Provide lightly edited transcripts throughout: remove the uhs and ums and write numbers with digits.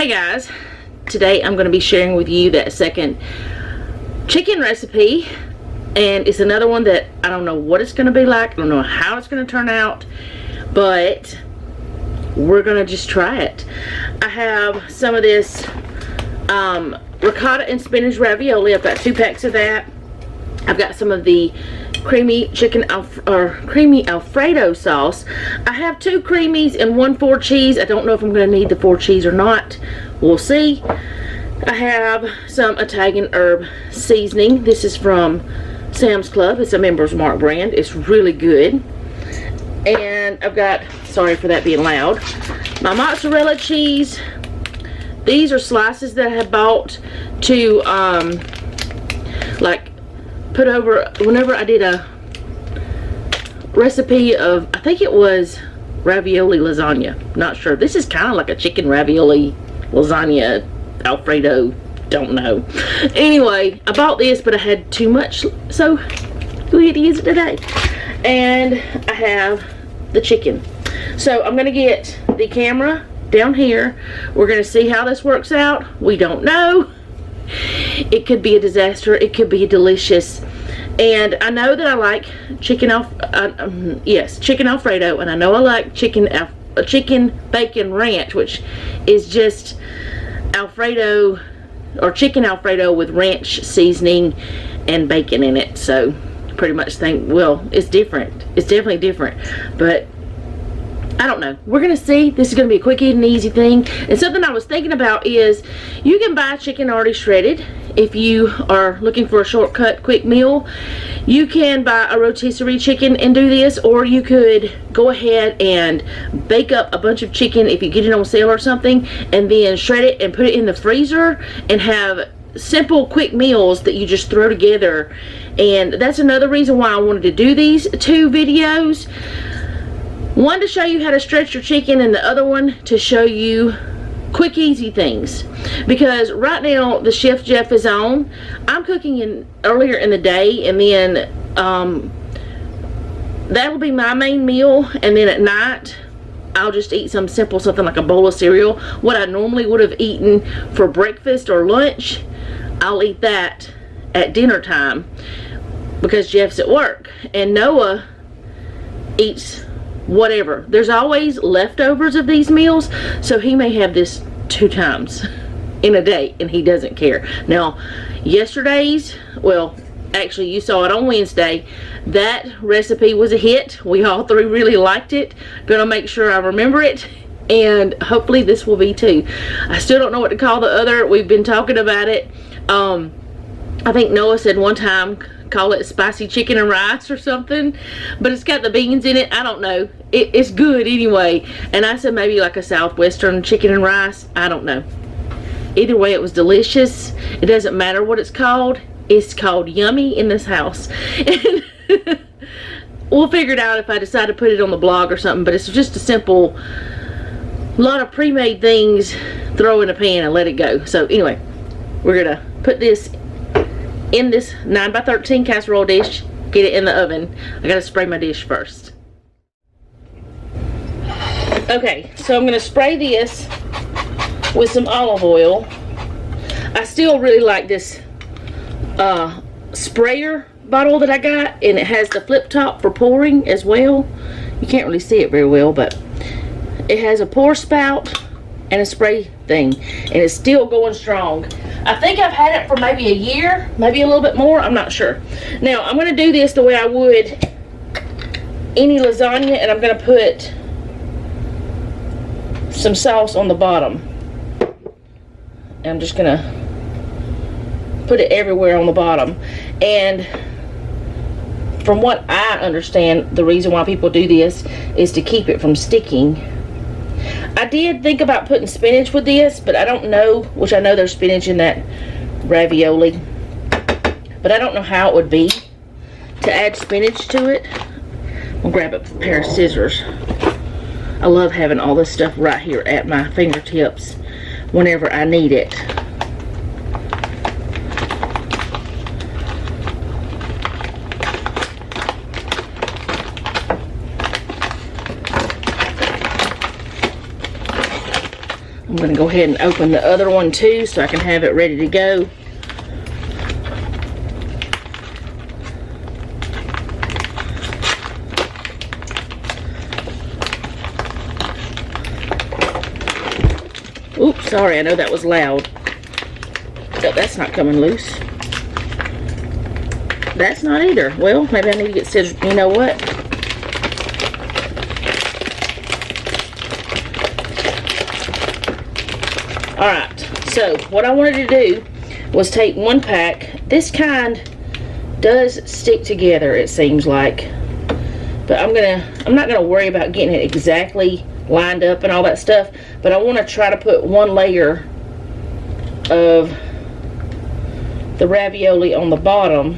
Hey guys, today I'm going to be sharing with you that second chicken recipe, and it's another one that I don't know what it's going to be like. I don't know how it's going to turn out, but we're going to just try it. I have some of this ricotta and spinach ravioli. I've got 2 packs of that. I've got some of the creamy chicken creamy Alfredo sauce. I have 2 creamies and 1 4 cheese. I don't know if I'm going to need the 4 cheese or not. We'll see. I have some Italian herb seasoning. This is from Sam's Club. It's a Member's Mark brand. It's really good. And I've got, sorry for that being loud, my mozzarella cheese. These are slices that I have bought to like put over whenever I did a recipe of, I think it was ravioli lasagna, not sure. This is kind of like a chicken ravioli lasagna Alfredo, don't know. Anyway, I bought this, but I had too much, so go ahead and use it today. And I have the chicken. So I'm gonna get the camera down here. We're gonna see how this works out. We don't know. It could be a disaster. It could be delicious. And I know that I like chicken chicken Alfredo, and I know I like chicken bacon ranch, which is just Alfredo or chicken Alfredo with ranch seasoning and bacon in it. So pretty much think, well, it's different. It's definitely different, but I don't know. We're gonna see. This is gonna be a quick and easy thing. And something I was thinking about is you can buy chicken already shredded. If you are looking for a shortcut quick meal, you can buy a rotisserie chicken and do this, or you could go ahead and bake up a bunch of chicken if you get it on sale or something, and then shred it and put it in the freezer and have simple quick meals that you just throw together. And that's another reason why I wanted to do these 2 videos. One to show you how to stretch your chicken, and the other one to show you quick easy things, because right now the Chef Jeff is on. I'm cooking earlier in the day, and then that'll be my main meal, and then at night I'll just eat some simple, something like a bowl of cereal. What I normally would have eaten for breakfast or lunch, I'll eat that at dinner time because Jeff's at work, and Noah eats whatever. There's always leftovers of these meals, so he may have this 2 times in a day, and he doesn't care. Now, yesterday's, well, actually you saw it on Wednesday, that recipe was a hit. We all 3 really liked it. Gonna make sure I remember it, and hopefully this will be too. I still don't know what to call the other. We've been talking about it. I think Noah said one time call it spicy chicken and rice or something, but it's got the beans in it. I don't know. It's good anyway. And I said maybe like a southwestern chicken and rice. I don't know. Either way, it was delicious. It doesn't matter what it's called. It's called yummy in this house. And we'll figure it out if I decide to put it on the blog or something, but it's just a simple, lot of pre-made things, throw in a pan and let it go. So anyway, we're gonna put this in this 9x13 casserole dish, get it in the oven. I gotta spray my dish first. Okay, so I'm gonna spray this with some olive oil. I still really like this sprayer bottle that I got, and it has the flip top for pouring as well. You can't really see it very well, but it has a pour spout and a spray thing, and it's still going strong. I think I've had it for maybe a year, maybe a little bit more, I'm not sure. Now, I'm going to do this the way I would any lasagna, and I'm going to put some sauce on the bottom. And I'm just going to put it everywhere on the bottom. And from what I understand, the reason why people do this is to keep it from sticking. I did think about putting spinach with this, but I don't know, which I know there's spinach in that ravioli, but I don't know how it would be to add spinach to it. I'll grab a pair of scissors. I love having all this stuff right here at my fingertips whenever I need it. I'm going to go ahead and open the other one too so I can have it ready to go. Oops, sorry, I know that was loud. But that's not coming loose. That's not either. Well, maybe I need to get scissors. You know what? Alright, so what I wanted to do was take one pack. This kind does stick together, it seems like. But I'm not gonna worry about getting it exactly lined up and all that stuff. But I want to try to put one layer of the ravioli on the bottom,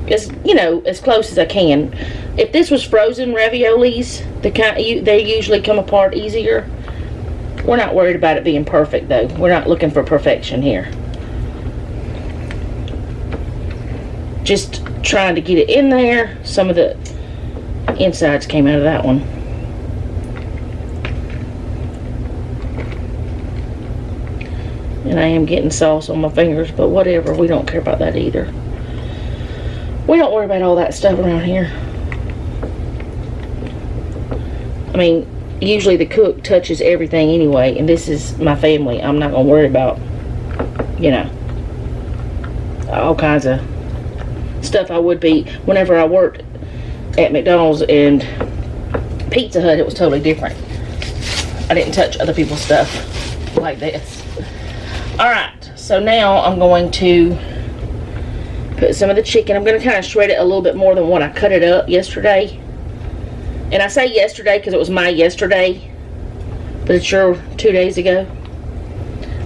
as you know, as close as I can. If this was frozen raviolis, they usually come apart easier. We're not worried about it being perfect though. We're not looking for perfection here. Just trying to get it in there. Some of the insides came out of that one. And I am getting sauce on my fingers, but whatever. We don't care about that either. We don't worry about all that stuff around here. I mean, usually the cook touches everything anyway, and this is my family. I'm not going to worry about, you know, all kinds of stuff I would be. Whenever I worked at McDonald's and Pizza Hut, it was totally different. I didn't touch other people's stuff like this. Alright, so now I'm going to put some of the chicken. I'm going to kind of shred it a little bit more than what I cut it up yesterday. And I say yesterday because it was my yesterday, but it's your 2 days ago.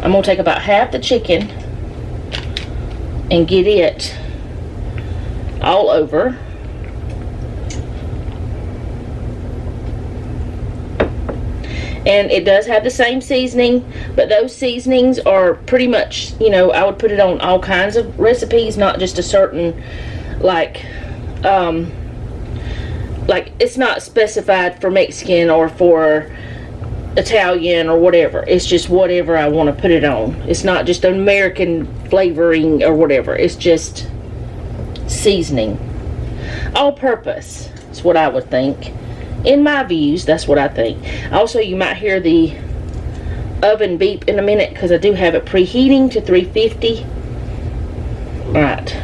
I'm going to take about half the chicken and get it all over. And it does have the same seasoning, but those seasonings are pretty much, you know, I would put it on all kinds of recipes, not just a certain, like it's not specified for Mexican or for Italian or whatever. It's just whatever I want to put it on. It's not just an American flavoring or whatever. It's just seasoning. All purpose is what I would think. In my views, that's what I think. Also, you might hear the oven beep in a minute because I do have it preheating to 350. Alright.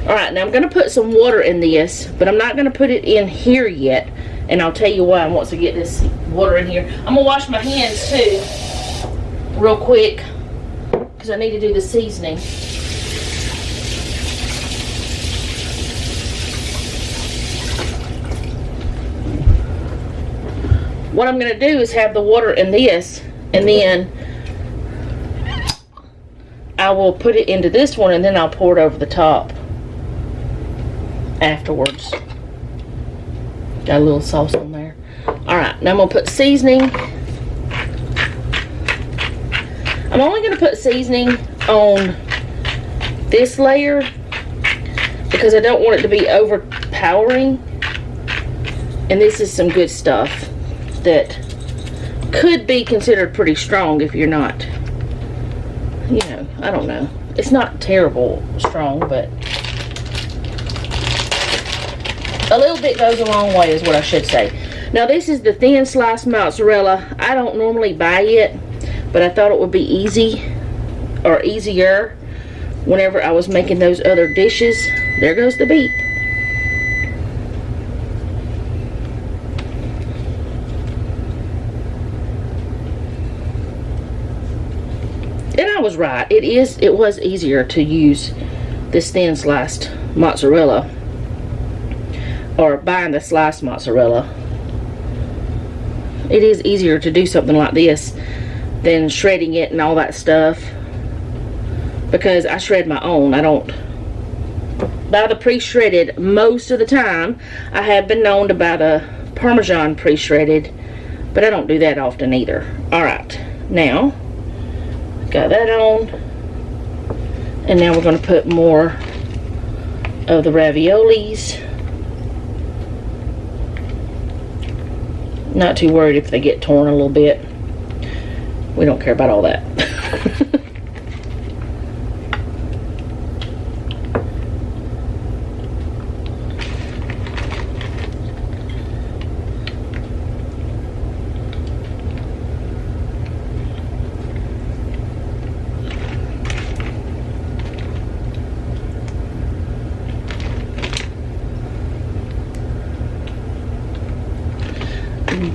Alright, now I'm going to put some water in this, but I'm not going to put it in here yet. And I'll tell you why once I get this water in here. I'm going to wash my hands too, real quick, because I need to do the seasoning. What I'm going to do is have the water in this, and then I will put it into this one, and then I'll pour it over the top afterwards. Got a little sauce on there. Alright, now I'm going to put seasoning. I'm only going to put seasoning on this layer because I don't want it to be overpowering. And this is some good stuff that could be considered pretty strong if you're not, you know, I don't know. It's not terrible strong, but a little bit goes a long way is what I should say. Now this is the thin sliced mozzarella. I don't normally buy it, but I thought it would be easy or easier whenever I was making those other dishes. There goes the beep. And I was right. It was easier to use this thin sliced mozzarella, or buying the sliced mozzarella. It is easier to do something like this than shredding it and all that stuff, because I shred my own. I don't buy the pre-shredded most of the time. I have been known to buy the Parmesan pre-shredded, but I don't do that often either. Alright, now got that on, and now we're going to put more of the raviolis. Not too worried if they get torn a little bit. We don't care about all that.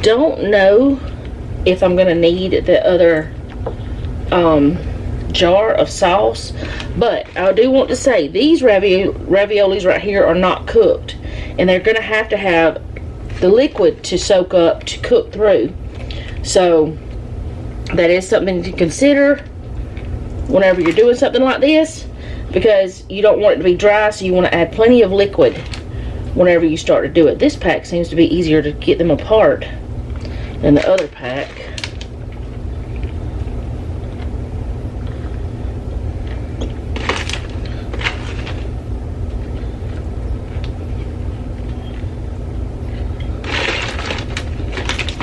Don't know if I'm gonna need the other jar of sauce, but I do want to say these raviolis right here are not cooked, and they're gonna have the liquid to soak up to cook through. So that is something to consider whenever you're doing something like this, because you don't want it to be dry, so you want to add plenty of liquid whenever you start to do it. This pack seems to be easier to get them apart than the other pack.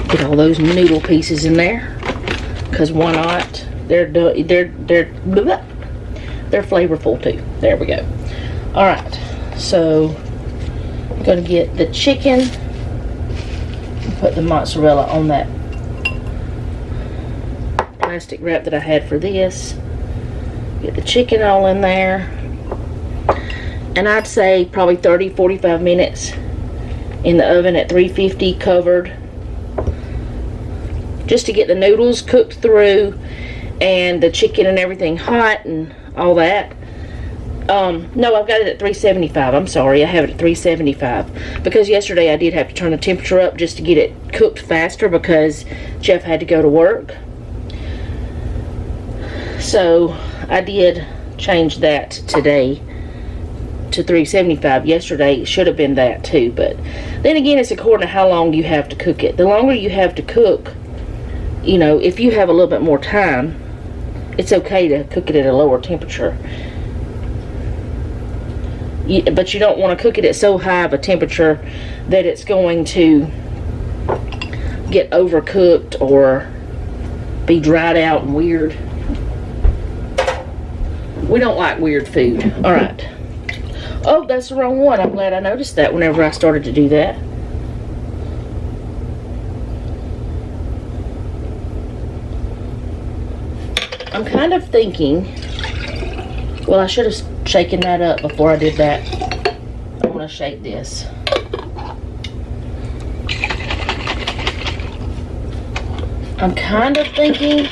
Get all those noodle pieces in there, because why not? They're flavorful too. There we go. All right, so I'm gonna get the chicken. Put the mozzarella on that plastic wrap that I had for this. Get the chicken all in there, and I'd say probably 30-45 minutes in the oven at 350 covered, just to get the noodles cooked through and the chicken and everything hot and all that. No, I've got it at 375. I'm sorry, I have it at 375 because yesterday I did have to turn the temperature up just to get it cooked faster because Jeff had to go to work. So I did change that today to 375. Yesterday it should have been that too, but then again, it's according to how long you have to cook it. The longer you have to cook, you know, if you have a little bit more time, it's okay to cook it at a lower temperature. But you don't want to cook it at so high of a temperature that it's going to get overcooked or be dried out and weird. We don't like weird food. Alright. Oh, that's the wrong one. I'm glad I noticed that whenever I started to do that. I'm kind of thinking, well, I should have shaken that up before I did that. I want to shake this. I'm kind of thinking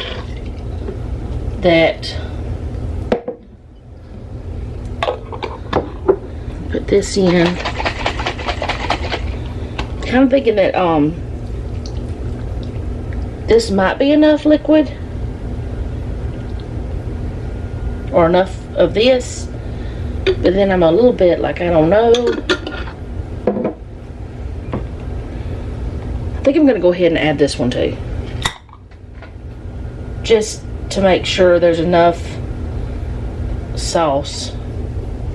that, put this in. Kind of thinking that this might be enough liquid, or enough of this, but then I'm a little bit like, I don't know. I think I'm gonna go ahead and add this one too, just to make sure there's enough sauce.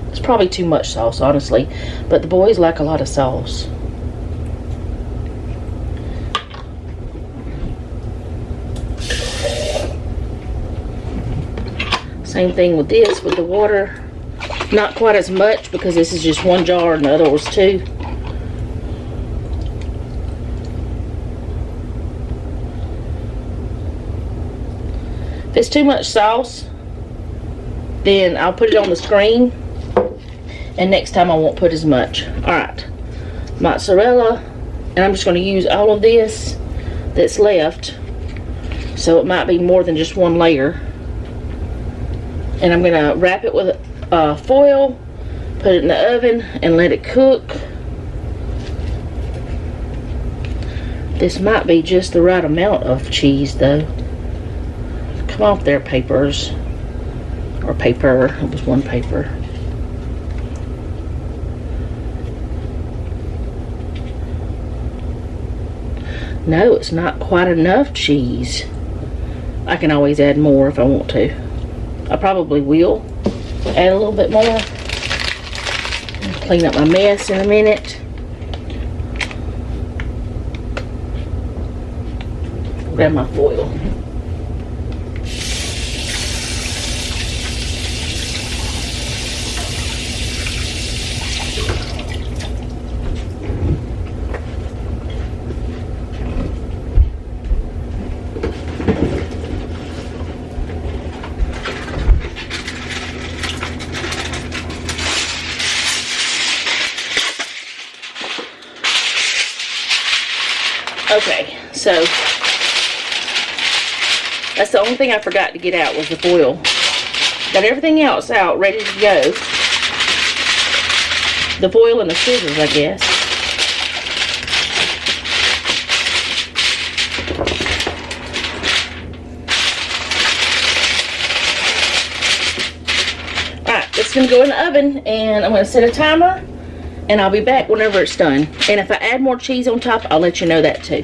It's probably too much sauce, honestly, but the boys like a lot of sauce. Same thing with this, with the water. Not quite as much because this is just one jar and the other was two. If it's too much sauce, then I'll put it on the screen, and next time I won't put as much. Alright, mozzarella, and I'm just going to use all of this that's left, so it might be more than just one layer. And I'm going to wrap it with foil, put it in the oven, and let it cook. This might be just the right amount of cheese, though. Come off there, papers. Or paper. It was one paper. No, it's not quite enough cheese. I can always add more if I want to. I probably will add a little bit more. Clean up my mess in a minute. grab my foil. Okay, so that's the only thing I forgot to get out was the foil. Got everything else out, ready to go. The foil and the scissors, I guess. Alright, it's going to go in the oven, and I'm going to set a timer. And I'll be back whenever it's done. And if I add more cheese on top, I'll let you know that too.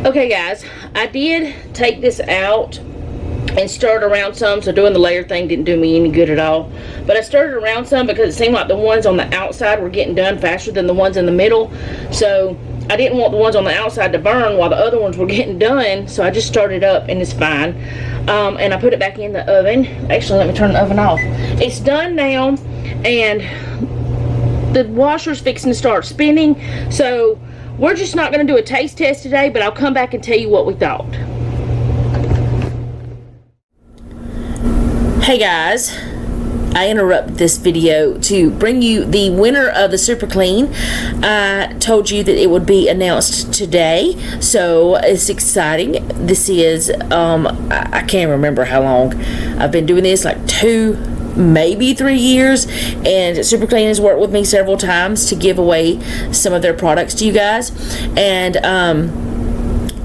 Okay guys, I did take this out and stirred around some, so doing the layer thing didn't do me any good at all. But I stirred it around some because it seemed like the ones on the outside were getting done faster than the ones in the middle. So I didn't want the ones on the outside to burn while the other ones were getting done, so I just started up and it's fine. And I put it back in the oven. Actually, let me turn the oven off. It's done now, and the washer's fixing to start spinning, so we're just not going to do a taste test today, but I'll come back and tell you what we thought. Hey guys, I interrupt this video to bring you the winner of the Super Clean. I told you that it would be announced today, so it's exciting. This is, I can't remember how long I've been doing this, like 2, maybe 3 years, and Super Clean has worked with me several times to give away some of their products to you guys, and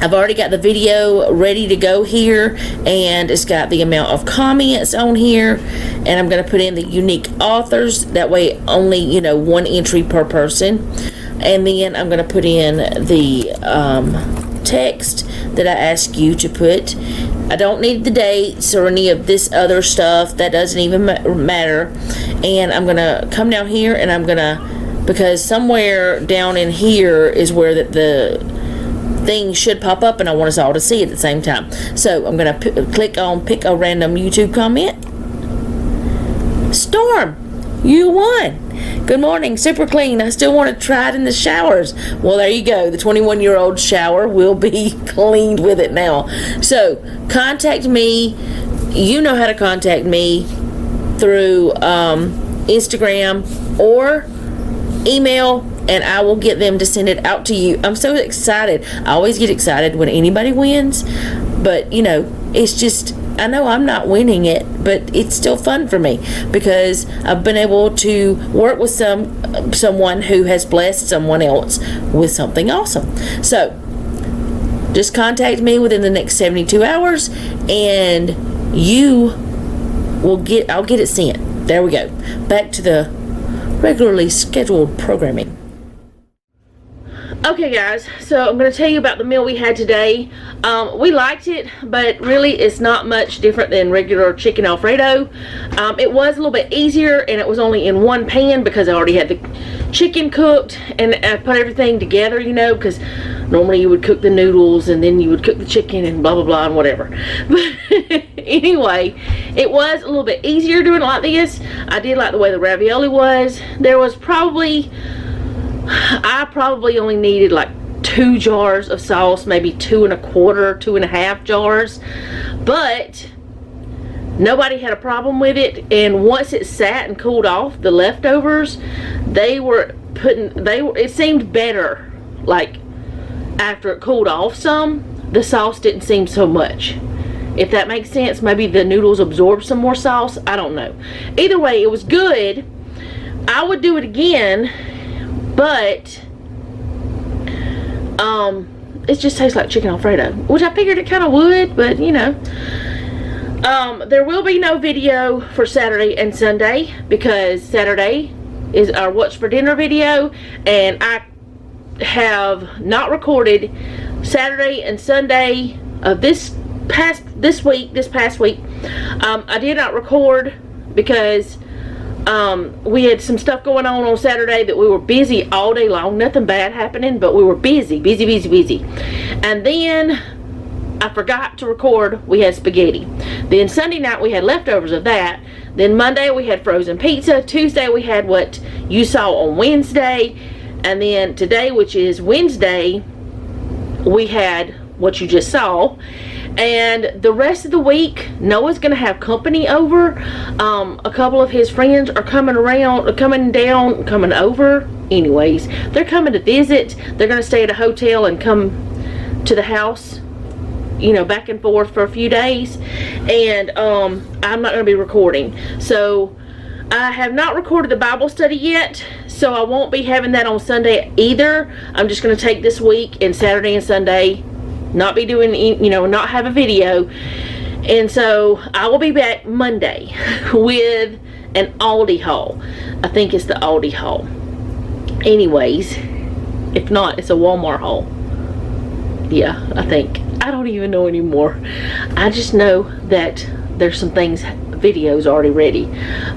I've already got the video ready to go here, and it's got the amount of comments on here, and I'm going to put in the unique authors. That way only, you know, 1 entry per person. And then I'm going to put in the text that I ask you to put. I don't need the dates or any of this other stuff. That doesn't even matter. And I'm going to come down here, and I'm going to, because somewhere down in here is where the thing should pop up, and I want us all to see it at the same time. So I'm going to click on pick a random YouTube comment. Storm, you won. Good morning, Super Clean. I still want to try it in the showers. Well, there you go. The 21-year-old shower will be cleaned with it now. So contact me. You know how to contact me through Instagram or email, and I will get them to send it out to you. I'm so excited. I always get excited when anybody wins, but you know, it's just, I know I'm not winning it, but it's still fun for me because I've been able to work with someone who has blessed someone else with something awesome. So just contact me within the next 72 hours and I'll get it sent. There we go. Back to the regularly scheduled programming. Okay guys, so I'm going to tell you about the meal we had today. We liked it, but really it's not much different than regular chicken Alfredo. It was a little bit easier, and it was only in one pan because I already had the chicken cooked, and I put everything together, you know, because normally you would cook the noodles and then you would cook the chicken and blah blah blah and whatever. But anyway, it was a little bit easier doing it like this. I did like the way the ravioli was. There was I probably only needed like 2 jars of sauce, maybe 2 1/4, 2 1/2 jars, but nobody had a problem with it. And once it sat and cooled off, the leftovers, it seemed better, like after it cooled off some, the sauce didn't seem so much, if that makes sense. Maybe the noodles absorbed some more sauce, I don't know. Either way, it was good. I would do it again, but it just tastes like chicken Alfredo, which I figured it kind of would, but you know. There will be no video for Saturday and Sunday because Saturday is our What's for Dinner video, and I have not recorded Saturday and Sunday of this past week. I did not record because We had some stuff going on Saturday that we were busy all day long. Nothing bad happening, but we were busy. And then I forgot to record. We had spaghetti. Then Sunday night we had leftovers of that. Then Monday we had frozen pizza. Tuesday we had what you saw on Wednesday. And then today, which is Wednesday, we had what you just saw. And the rest of the week, Noah's gonna have company over. A couple of his friends are coming over. Anyways, they're coming to visit. They're gonna stay at a hotel and come to the house, you know, back and forth for a few days. And I'm not gonna be recording. So I have not recorded the Bible study yet, so I won't be having that on Sunday either. I'm just gonna take this week and Saturday and Sunday, not be doing, you know, not have a video. And so I will be back Monday with an Aldi haul. I think it's the Aldi haul. Anyways, if not, it's a Walmart haul. Yeah, I think. I don't even know anymore. I just know that there's some things, videos already ready.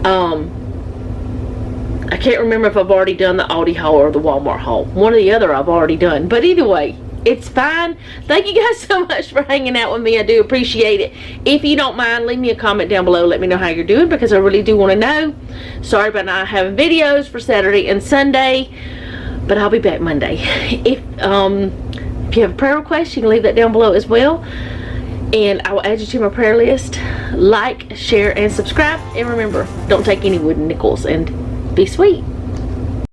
I can't remember if I've already done the Aldi haul or the Walmart haul. One or the other I've already done. But either way, it's fine. Thank you guys so much for hanging out with me. I do appreciate it. If you don't mind, leave me a comment down below. Let me know how you're doing, because I really do want to know. Sorry about not having videos for Saturday and Sunday, but I'll be back Monday. If you have a prayer request, you can leave that down below as well, and I will add you to my prayer list. Like, share, and subscribe. And remember, don't take any wooden nickels, and be sweet.